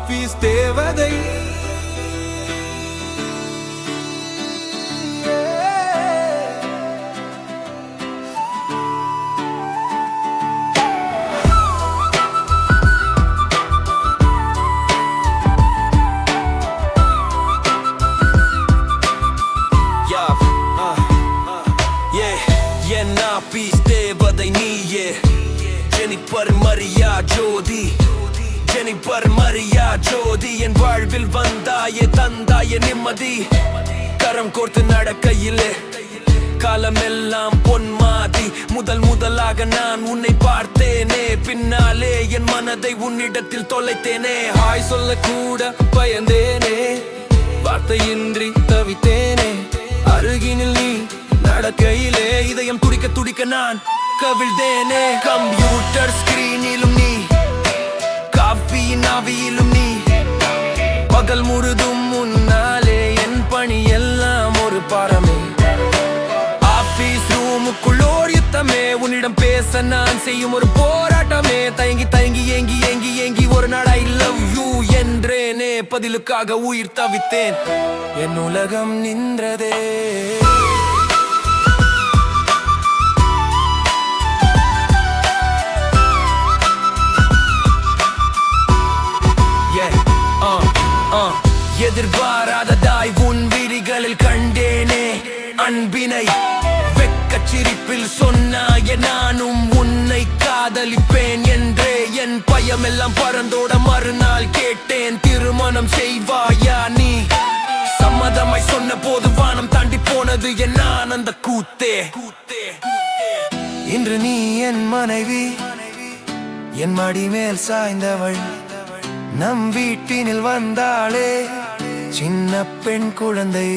Office தேவதை. என் office தேவதை நீயே, ஜெனிபர் மரியா ஜோதி, ஜெனிபர் மரியா ஜோதி. என் வாழ்வில் வந்தாயே தந்தாயே நிம்மதி, கரம் கோர்த்து நடக்கையிலே காலமெல்லாம் பொன்மாதி. முதலாக நான் உன்னை பார்த்தேனே, பின்னாலே என் மனதை உன்னிடத்தில் தொலைத்தேனே. ஹாய் சொல்ல கூட பயந்தேனே, வார்த்தையின்றி தவித்தேனே. அருகினில் நீ நடக்கையிலே இதயம் துடிக்க துடிக்க நான் கவிழ்ந்தேனே. கம்ப்யூட்டர் ஸ்கிரீனிலும் நீ, காஃபியின் ஆவியிலும் நீ. பகல் முழுதும் முன்னாலே என் பணி எல்லாம் ஒரு பாரமே. ஆபீஸ் ரூமுக்குள் ஓர் யுத்தமே, உன்னிடம் பேச நான் செய்யும் ஒரு போராட்டமே. தயங்கி தயங்கி ஏங்கி ஏங்கி ஏங்கி ஒரு நாள் ஐ லவ் யூ என்றேனே. பதிலுக்காக உயிர் தவித்தேன், என் உலகம் நின்றதே. எதிர்பாராததாய் உன் விழிகளில் கண்டேனே அன்பினை. வெக்கச் சிரிப்பில் சொன்னாயே நானும் உன்னை காதலிப்பேன் என்றே. என் பயமெல்லாம் பறந்தோட மறுநாள் கேட்டேன், திருமணம் செய்வாயா நீ? சம்மதமாய் சொன்ன போது வானம் தாண்டி போனது என் ஆனந்த கூத்தே. இன்று நீ என் மனைவி, என் மடி மேல் சாய்ந்தவள். நம் வீட்டினில் வந்தாளே சின்ன பெண் குழந்தை.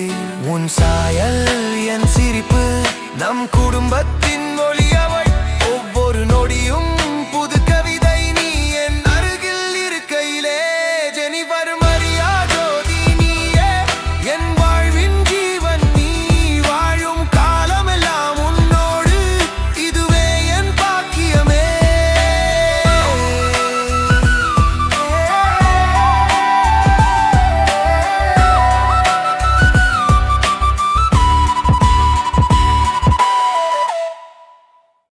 உன் சாயல் என் சிரிப்பு, நம் குடும்பத்தின் மொழி அவள். ஒவ்வொரு நொடியும்